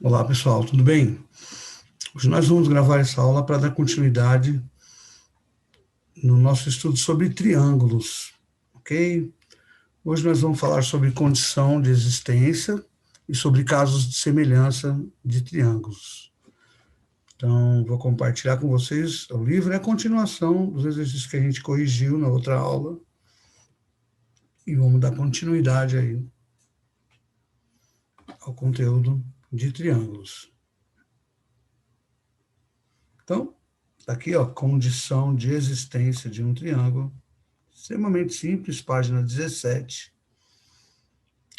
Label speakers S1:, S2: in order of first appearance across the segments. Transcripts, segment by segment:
S1: Olá, pessoal, tudo bem? Hoje nós vamos gravar essa aula para dar continuidade no nosso estudo sobre triângulos, ok? Hoje nós vamos falar sobre condição de existência e sobre casos de semelhança de triângulos. Então, vou compartilhar com vocês o livro e a continuação dos exercícios que a gente corrigiu na outra aula e vamos dar continuidade aí ao conteúdo de triângulos. Então, aqui, ó, condição de existência de um triângulo, extremamente simples, página 17.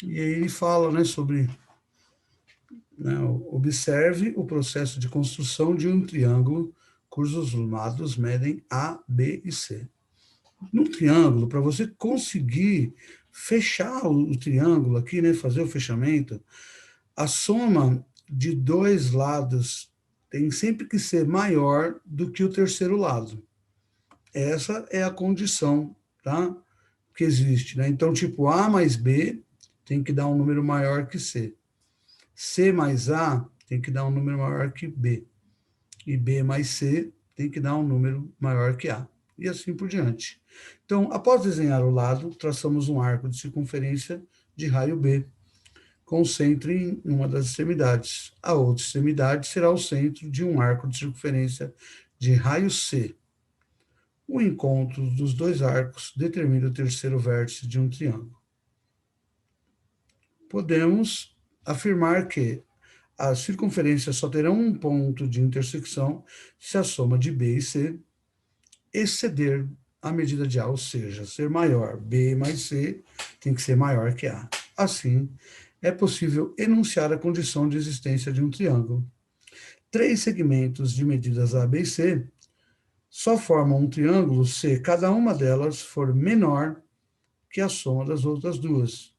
S1: E aí ele fala, né, sobre, né, observe o processo de construção de um triângulo cujos lados medem A, B e C. No triângulo, para você conseguir fechar o triângulo aqui, né, fazer o fechamento, a soma de dois lados tem sempre que ser maior do que o terceiro lado. Essa é a condição, tá? Que existe, né? Então, tipo, A mais B tem que dar um número maior que C. C mais A tem que dar um número maior que B. E B mais C tem que dar um número maior que A. E assim por diante. Então, após desenhar o lado, traçamos um arco de circunferência de raio B, com o centro em uma das extremidades. A outra extremidade será o centro de um arco de circunferência de raio C. O encontro dos dois arcos determina o terceiro vértice de um triângulo. Podemos afirmar que as circunferências só terão um ponto de intersecção se a soma de B e C exceder a medida de A, ou seja, ser maior. B mais C tem que ser maior que A. Assim, é possível enunciar a condição de existência de um triângulo. Três segmentos de medidas A, B e C só formam um triângulo se cada uma delas for menor que a soma das outras duas.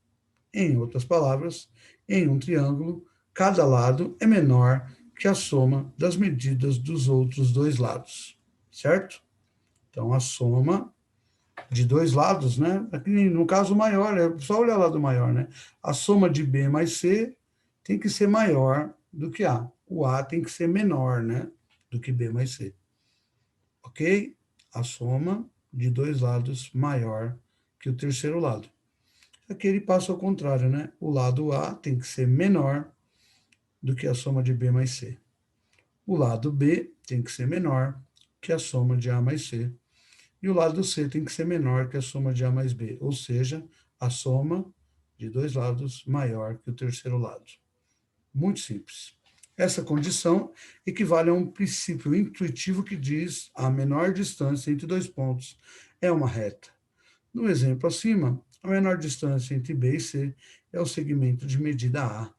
S1: Em outras palavras, em um triângulo, cada lado é menor que a soma das medidas dos outros dois lados, certo? Então, a soma de dois lados, né? Aqui no caso maior, é só olhar o lado maior, né? A soma de B mais C tem que ser maior do que A. O A tem que ser menor, né? Do que B mais C. Ok? A soma de dois lados maior que o terceiro lado. Aqui ele passa ao contrário, né? O lado A tem que ser menor do que a soma de B mais C. O lado B tem que ser menor que a soma de A mais C. E o lado C tem que ser menor que a soma de A mais B, ou seja, a soma de dois lados maior que o terceiro lado. Muito simples. Essa condição equivale a um princípio intuitivo que diz a menor distância entre dois pontos é uma reta. No exemplo acima, a menor distância entre B e C é o segmento de medida A.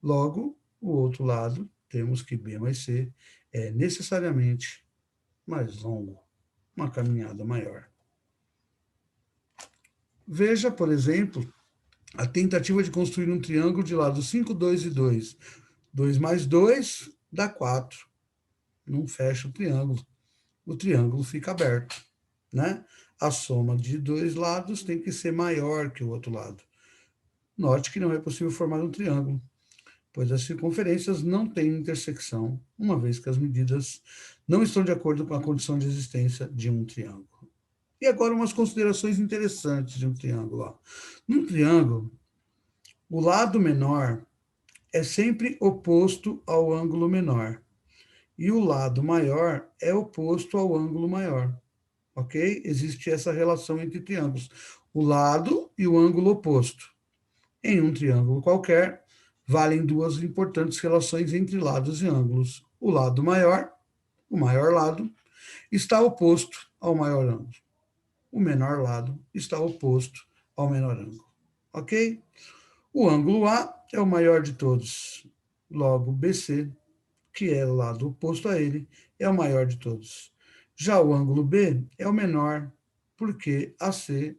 S1: Logo, o outro lado, temos que B mais C é necessariamente mais longo, uma caminhada maior. Veja, por exemplo, a tentativa de construir um triângulo de lados 5, 2 e 2. 2 mais 2 dá 4. Não fecha o triângulo. O triângulo fica aberto, né? A soma de dois lados tem que ser maior que o outro lado. Note que não é possível formar um triângulo, pois as circunferências não têm intersecção, uma vez que as medidas não estão de acordo com a condição de existência de um triângulo. E agora umas considerações interessantes de um triângulo. Ó. Num triângulo, o lado menor é sempre oposto ao ângulo menor, e o lado maior é oposto ao ângulo maior. Ok? Existe essa relação entre triângulos. O lado e o ângulo oposto. Em um triângulo qualquer, valem duas importantes relações entre lados e ângulos. O maior lado, está oposto ao maior ângulo. O menor lado está oposto ao menor ângulo. Ok? O ângulo A é o maior de todos. Logo, BC, que é o lado oposto a ele, é o maior de todos. Já o ângulo B é o menor, porque AC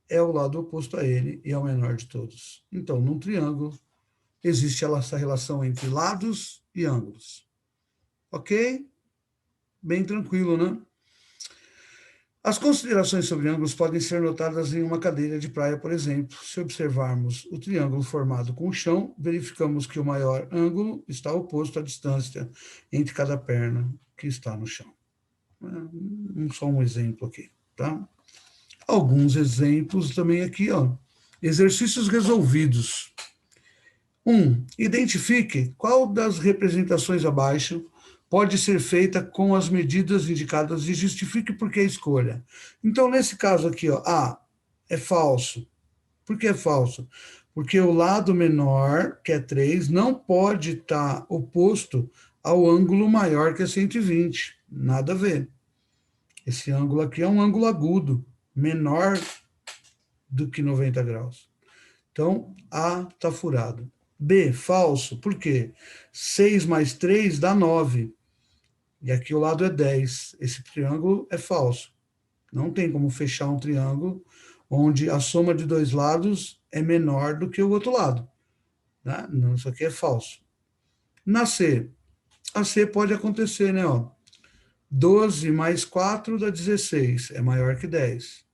S1: é o lado oposto a ele e é o menor de todos. Então, num triângulo, existe essa relação entre lados e ângulos. Ok? Bem tranquilo, né? As considerações sobre ângulos podem ser notadas em uma cadeira de praia, por exemplo. Se observarmos o triângulo formado com o chão, verificamos que o maior ângulo está oposto à distância entre cada perna que está no chão. Só um exemplo aqui, tá? Alguns exemplos também aqui, ó. Exercícios resolvidos. 1. Identifique qual das representações abaixo pode ser feita com as medidas indicadas e justifique por que a escolha. Então, nesse caso aqui, ó, A é falso. Por que é falso? Porque o lado menor, que é 3, não pode estar oposto ao ângulo maior, que é 120. Nada a ver. Esse ângulo aqui é um ângulo agudo, menor do que 90 graus. Então, A está furado. B, falso. Por quê? 6 mais 3 dá 9. E aqui o lado é 10. Esse triângulo é falso. Não tem como fechar um triângulo onde a soma de dois lados é menor do que o outro lado. Tá? Não, isso aqui é falso. Na C, a C pode acontecer, né? Ó, 12 mais 4 dá 16, é maior que 10.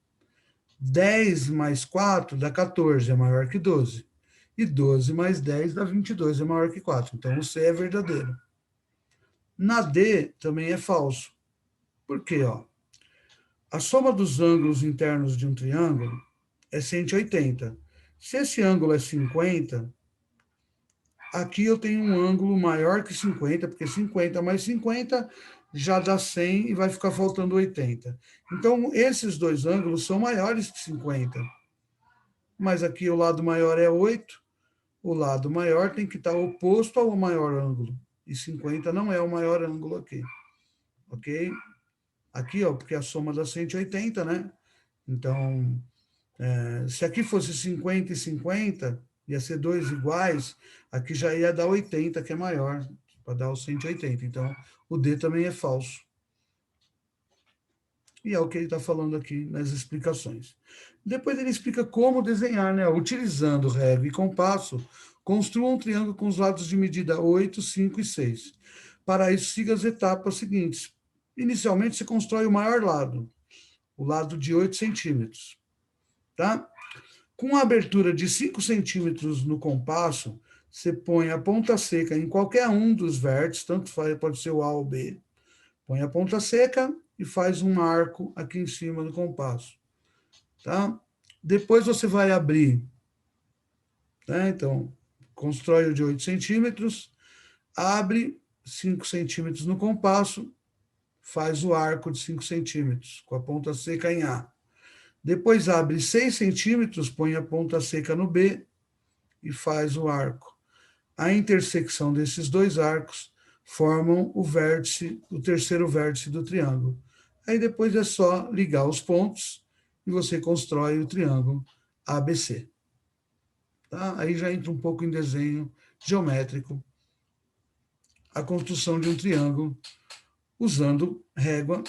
S1: 10 mais 4 dá 14, é maior que 12. E 12 mais 10 dá 22, é maior que 4. Então, o C é verdadeiro. Na D, também é falso. Por quê? Ó? A soma dos ângulos internos de um triângulo é 180. Se esse ângulo é 50, aqui eu tenho um ângulo maior que 50, porque 50 mais 50 já dá 100 e vai ficar faltando 80. Então, esses dois ângulos são maiores que 50. Mas aqui o lado maior é 8, o lado maior tem que estar oposto ao maior ângulo. E 50 não é o maior ângulo aqui. Ok? Aqui, ó, porque a soma dá 180, né? Então, se aqui fosse 50 e 50, ia ser dois iguais, aqui já ia dar 80, que é maior, para dar os 180. Então, o D também é falso. E é o que ele está falando aqui nas explicações. Depois ele explica como desenhar, né? Utilizando régua e compasso, construa um triângulo com os lados de medida 8, 5 e 6. Para isso, siga as etapas seguintes. Inicialmente, você constrói o maior lado, o lado de 8 centímetros. Tá? Com a abertura de 5 centímetros no compasso, você põe a ponta seca em qualquer um dos vértices, tanto faz, pode ser o A ou o B. Põe a ponta seca e faz um arco aqui em cima do compasso. Tá? Depois você vai abrir. Né? Então, constrói o de 8 centímetros, abre 5 centímetros no compasso, faz o arco de 5 centímetros, com a ponta seca em A. Depois abre 6 centímetros, põe a ponta seca no B e faz o arco. A intersecção desses dois arcos formam o vértice, o terceiro vértice do triângulo. Aí depois é só ligar os pontos e você constrói o triângulo ABC. Tá? Aí já entra um pouco em desenho geométrico, a construção de um triângulo usando régua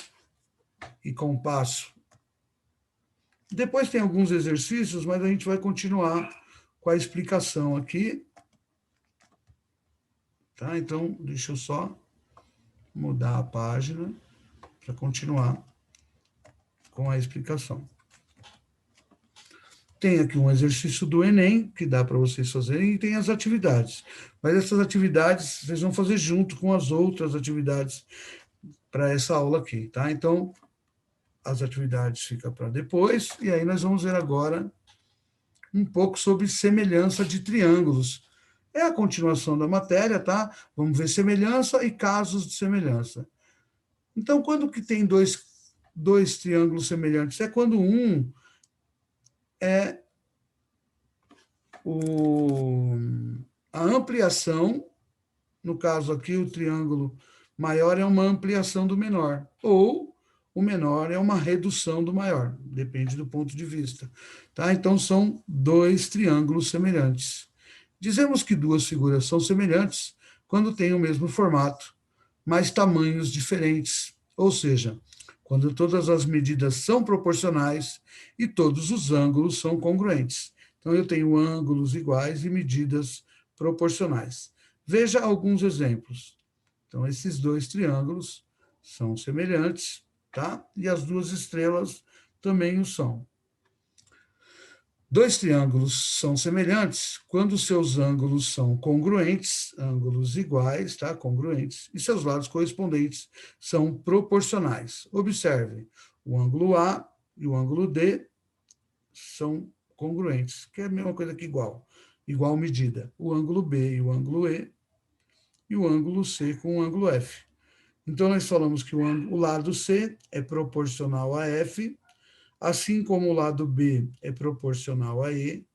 S1: e compasso. Depois tem alguns exercícios, mas a gente vai continuar com a explicação aqui. Tá? Então, deixa eu só mudar a página para continuar com a explicação. Tem aqui um exercício do Enem, que dá para vocês fazerem, e tem as atividades. Mas essas atividades vocês vão fazer junto com as outras atividades para essa aula aqui, tá? Então, as atividades ficam para depois, e aí nós vamos ver agora um pouco sobre semelhança de triângulos. É a continuação da matéria, tá? Vamos ver semelhança e casos de semelhança. Então, quando que tem dois triângulos semelhantes? É quando um é a ampliação, no caso aqui, o triângulo maior é uma ampliação do menor, ou o menor é uma redução do maior, depende do ponto de vista. Tá? Então, são dois triângulos semelhantes. Dizemos que duas figuras são semelhantes quando têm o mesmo formato, mas tamanhos diferentes, ou seja, quando todas as medidas são proporcionais e todos os ângulos são congruentes. Então, eu tenho ângulos iguais e medidas proporcionais. Veja alguns exemplos. Então, esses dois triângulos são semelhantes, tá? E as duas estrelas também o são. Dois triângulos são semelhantes quando seus ângulos são congruentes, ângulos iguais, tá? Congruentes, e seus lados correspondentes são proporcionais. Observe, o ângulo A e o ângulo D são congruentes, que é a mesma coisa que igual medida. O ângulo B e o ângulo E o ângulo C com o ângulo F. Então, nós falamos que o lado C é proporcional a F, assim como o lado B é proporcional a E,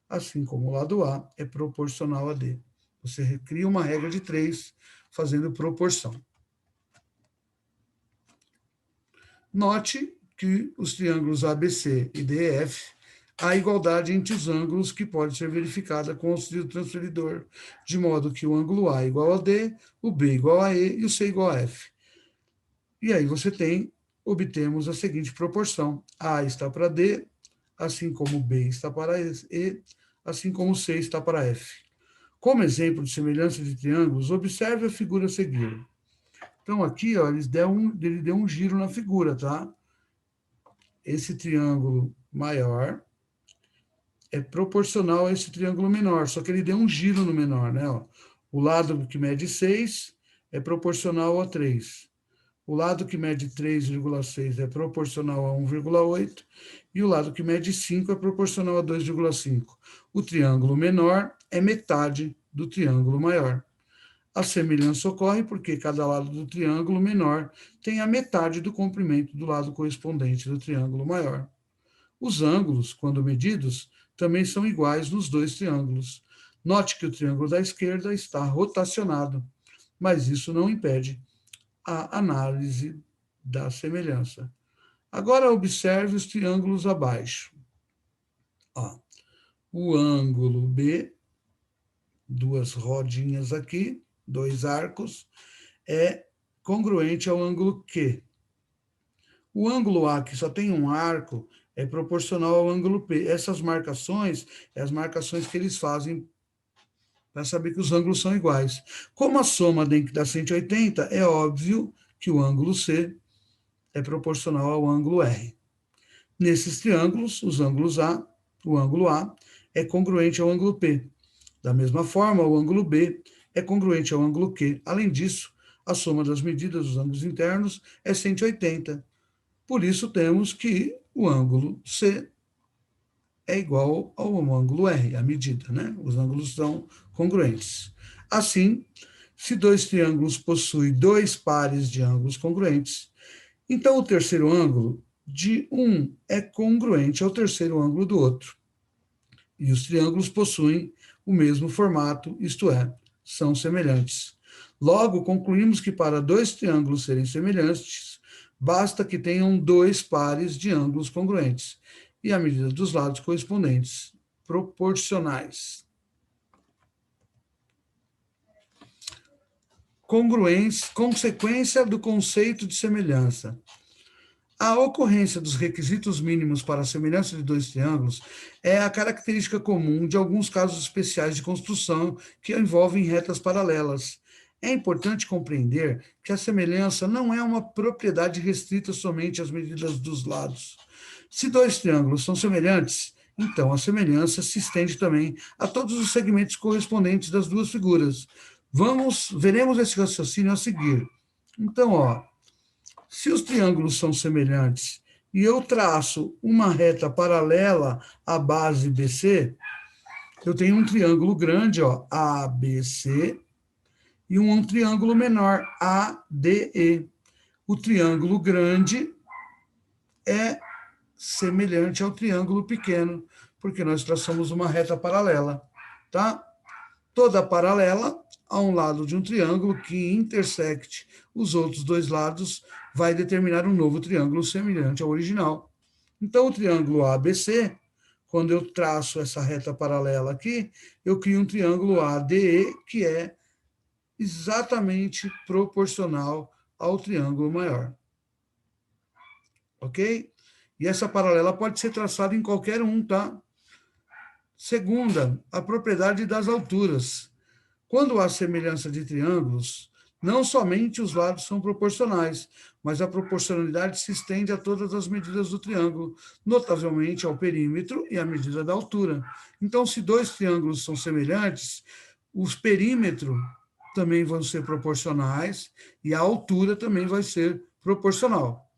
S1: assim como o lado A é proporcional a D. Você cria uma regra de 3 fazendo proporção. Note que os triângulos ABC e DEF, há igualdade entre os ângulos que pode ser verificada com o auxílio do transferidor, de modo que o ângulo A igual a D, o B igual a E e o C igual a F. E aí obtemos a seguinte proporção. A está para D, assim como B está para E, assim como C está para F. Como exemplo de semelhança de triângulos, observe a figura a seguir. Então, aqui, ó, ele deu um giro na figura, tá? Esse triângulo maior é proporcional a esse triângulo menor, só que ele deu um giro no menor, né? Ó. O lado que mede 6 é proporcional a 3. O lado que mede 3,6 é proporcional a 1,8 e o lado que mede 5 é proporcional a 2,5. O triângulo menor é metade do triângulo maior. A semelhança ocorre porque cada lado do triângulo menor tem a metade do comprimento do lado correspondente do triângulo maior. Os ângulos, quando medidos, também são iguais nos dois triângulos. Note que o triângulo da esquerda está rotacionado, mas isso não impede a análise da semelhança. Agora observe os triângulos abaixo. Ó, o ângulo B, duas rodinhas aqui, dois arcos, é congruente ao ângulo Q. O ângulo A, que só tem um arco, é proporcional ao ângulo P. Essas marcações, as marcações que eles fazem para saber que os ângulos são iguais. Como a soma tem que dar 180, é óbvio que o ângulo C é proporcional ao ângulo R. Nesses triângulos, o ângulo A é congruente ao ângulo P. Da mesma forma, o ângulo B é congruente ao ângulo Q. Além disso, a soma das medidas dos ângulos internos é 180. Por isso, temos que o ângulo C é igual ao ângulo R, a medida, né? Os ângulos são congruentes. Assim, se dois triângulos possuem dois pares de ângulos congruentes, então o terceiro ângulo de um é congruente ao terceiro ângulo do outro. E os triângulos possuem o mesmo formato, isto é, são semelhantes. Logo, concluímos que para dois triângulos serem semelhantes, basta que tenham dois pares de ângulos congruentes e a medida dos lados correspondentes proporcionais. Consequência do conceito de semelhança. A ocorrência dos requisitos mínimos para a semelhança de dois triângulos é a característica comum de alguns casos especiais de construção que envolvem retas paralelas. É importante compreender que a semelhança não é uma propriedade restrita somente às medidas dos lados. Se dois triângulos são semelhantes, então a semelhança se estende também a todos os segmentos correspondentes das duas figuras. Veremos esse raciocínio a seguir. Então, ó, se os triângulos são semelhantes e eu traço uma reta paralela à base BC, eu tenho um triângulo grande, ó, ABC, e um triângulo menor, ADE. O triângulo grande é semelhante ao triângulo pequeno, porque nós traçamos uma reta paralela, tá? Toda paralela a um lado de um triângulo que intersecte os outros dois lados vai determinar um novo triângulo semelhante ao original. Então, o triângulo ABC, quando eu traço essa reta paralela aqui, eu crio um triângulo ADE que é exatamente proporcional ao triângulo maior. Ok? E essa paralela pode ser traçada em qualquer um, tá? Segunda, a propriedade das alturas. Quando há semelhança de triângulos, Não somente os lados são proporcionais, mas a proporcionalidade se estende a todas as medidas do triângulo, notavelmente ao perímetro e à medida da altura. Então, se dois triângulos são semelhantes, os perímetros também vão ser proporcionais e a altura também vai ser proporcional.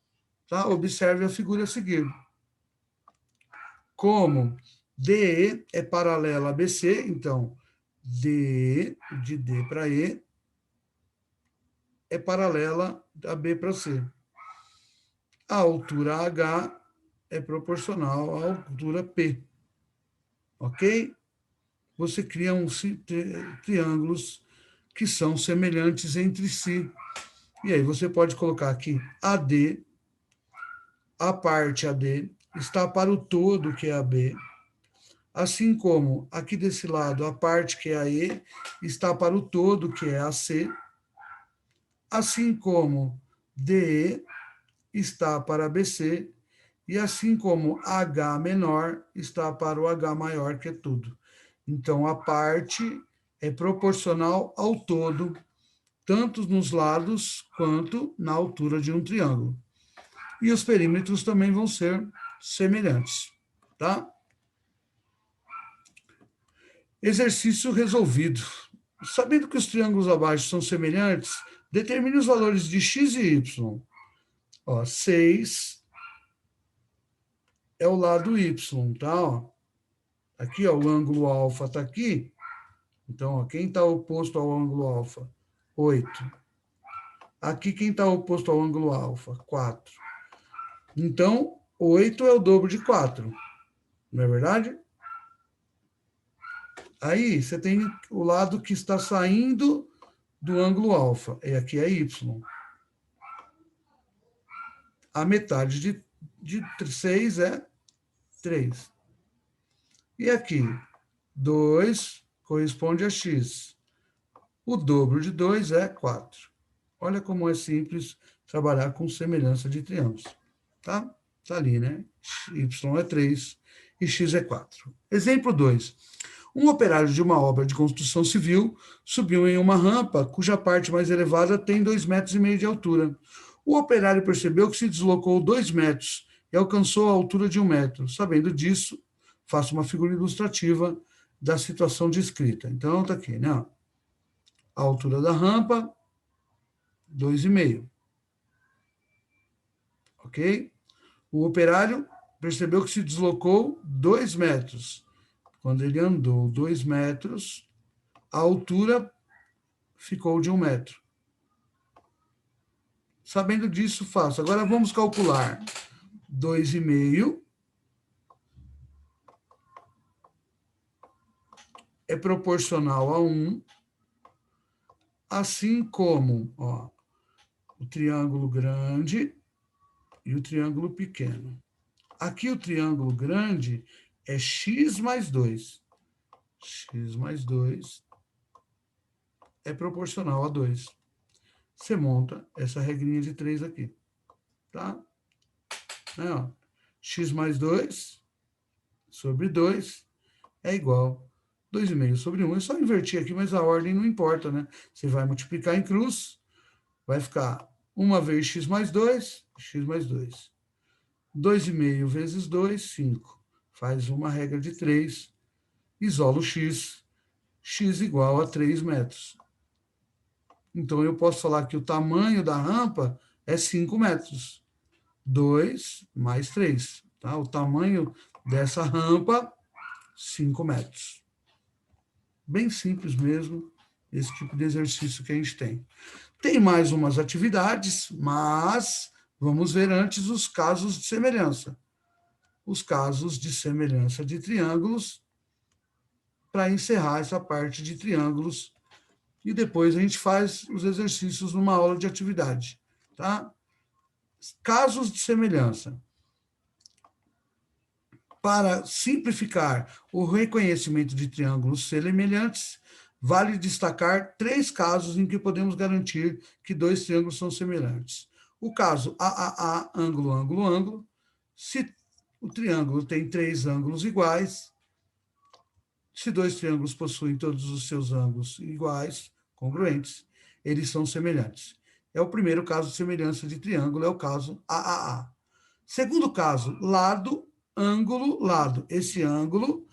S1: Tá? Observe a figura a seguir. Como DE é paralela a BC, então DE, de D para E, é paralela a B para C. A altura H é proporcional à altura P. Ok? Você cria triângulos que são semelhantes entre si. E aí você pode colocar aqui AD, a parte AD está para o todo, que é AB, assim como aqui desse lado, a parte que é a E está para o todo, que é a C, assim como DE está para BC, e assim como H menor está para o H maior, que é tudo. Então, a parte é proporcional ao todo, tanto nos lados quanto na altura de um triângulo. E os perímetros também vão ser semelhantes, tá? Exercício resolvido. Sabendo que os triângulos abaixo são semelhantes, determine os valores de x e y. Ó, 6 é o lado y, tá? Ó, aqui, ó, o ângulo alfa está aqui. Então, ó, quem está oposto ao ângulo alfa? 8. Aqui, quem está oposto ao ângulo alfa? 4. Então, 8 é o dobro de 4. Não é verdade? Aí, você tem o lado que está saindo do ângulo alfa. E aqui é y. A metade de 6 é 3. E aqui, 2 corresponde a x. O dobro de 2 é 4. Olha como é simples trabalhar com semelhança de triângulos. Tá? Tá ali, né? Y é 3 e x é 4. Exemplo 2. Um operário de uma obra de construção civil subiu em uma rampa cuja parte mais elevada tem 2,5 metros de altura. O operário percebeu que se deslocou 2 metros e alcançou a altura de 1 metro. Sabendo disso, faça uma figura ilustrativa da situação descrita. Então, está aqui, né? A altura da rampa, 2,5. Ok? O operário percebeu que se deslocou 2 metros. Quando ele andou 2 metros, a altura ficou de 1 metro. Sabendo disso, faço. Agora vamos calcular 2,5 é proporcional a 1, assim como ó, o triângulo grande e o triângulo pequeno. Aqui o triângulo grande é x mais 2. X mais 2 é proporcional a 2. Você monta essa regrinha de 3 aqui. Tá? Não. X mais 2 sobre 2 é igual 2,5 sobre 1. É só invertir aqui, mas a ordem não importa, né? Você vai multiplicar em cruz, vai ficar 1 vezes x mais 2, x mais 2. 2,5 vezes 2, 5. Faz uma regra de 3, isola o x, x igual a 3 metros. Então, eu posso falar que o tamanho da rampa é 5 metros. 2 mais 3. Tá? O tamanho dessa rampa, 5 metros. Bem simples mesmo, esse tipo de exercício que a gente tem. Tem mais umas atividades, mas vamos ver antes os casos de semelhança. Os casos de semelhança de triângulos, para encerrar essa parte de triângulos, e depois a gente faz os exercícios numa aula de atividade. Tá? Casos de semelhança. Para simplificar o reconhecimento de triângulos semelhantes, vale destacar 3 casos em que podemos garantir que 2 triângulos são semelhantes. O caso AAA, ângulo, ângulo, ângulo. Se o triângulo tem 3 ângulos iguais, se 2 triângulos possuem todos os seus ângulos iguais, congruentes, eles são semelhantes. É o primeiro caso de semelhança de triângulo, é o caso AAA. Segundo caso, lado, ângulo, lado. Esse ângulo,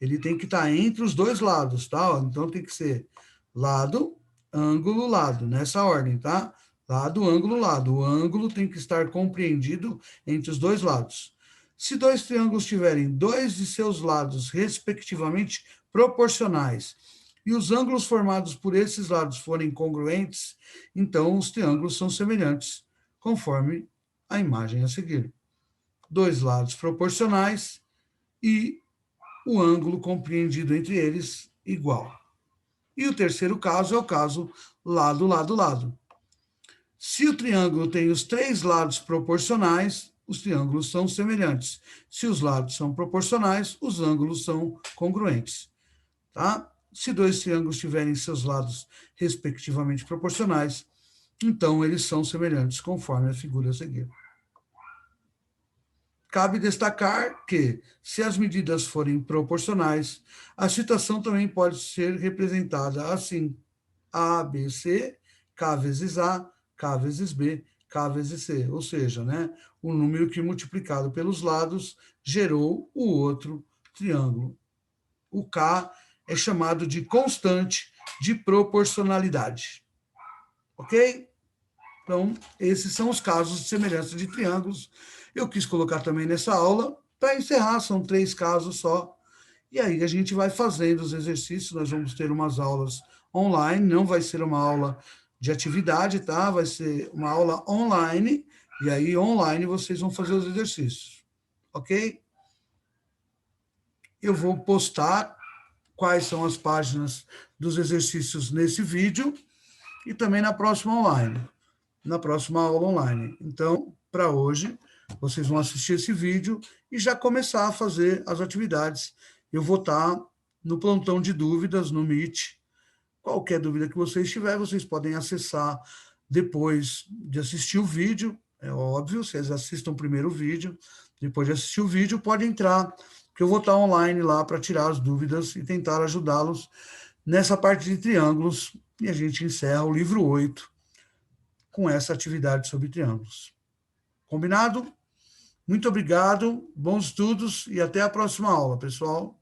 S1: ele tem que estar entre os dois lados, tá? Então, tem que ser lado, ângulo, lado, nessa ordem, tá? Lado, ângulo, lado. O ângulo tem que estar compreendido entre os dois lados. Se dois triângulos tiverem dois de seus lados, respectivamente, proporcionais, e os ângulos formados por esses lados forem congruentes, então os triângulos são semelhantes, conforme a imagem a seguir. Dois lados proporcionais e o ângulo compreendido entre eles igual. E o terceiro caso é o caso lado, lado, lado. Se o triângulo tem os três lados proporcionais, os triângulos são semelhantes. Se os lados são proporcionais, os ângulos são congruentes. Tá? Se dois triângulos tiverem seus lados respectivamente proporcionais, então eles são semelhantes, conforme a figura a seguir. Cabe destacar que, se as medidas forem proporcionais, a situação também pode ser representada assim: A, B, C, K vezes A, K vezes B, K vezes C. Ou seja, né, o número que multiplicado pelos lados gerou o outro triângulo. O K é chamado de constante de proporcionalidade. Ok? Então, esses são os casos de semelhança de triângulos. Eu quis colocar também nessa aula, para encerrar, são 3 casos só. E aí a gente vai fazendo os exercícios, nós vamos ter umas aulas online, não vai ser uma aula de atividade, tá? Vai ser uma aula online, e aí online vocês vão fazer os exercícios, ok? Eu vou postar quais são as páginas dos exercícios nesse vídeo e também na próxima online, na próxima aula online. Então, para hoje, vocês vão assistir esse vídeo e já começar a fazer as atividades. Eu vou estar no plantão de dúvidas no Meet. Qualquer dúvida que vocês tiverem, vocês podem acessar depois de assistir o vídeo. É óbvio, vocês assistam primeiro o vídeo, depois de assistir o vídeo, pode entrar, que eu vou estar online lá para tirar as dúvidas e tentar ajudá-los nessa parte de triângulos. E a gente encerra o livro 8 com essa atividade sobre triângulos. Combinado? Muito obrigado, bons estudos e até a próxima aula, pessoal.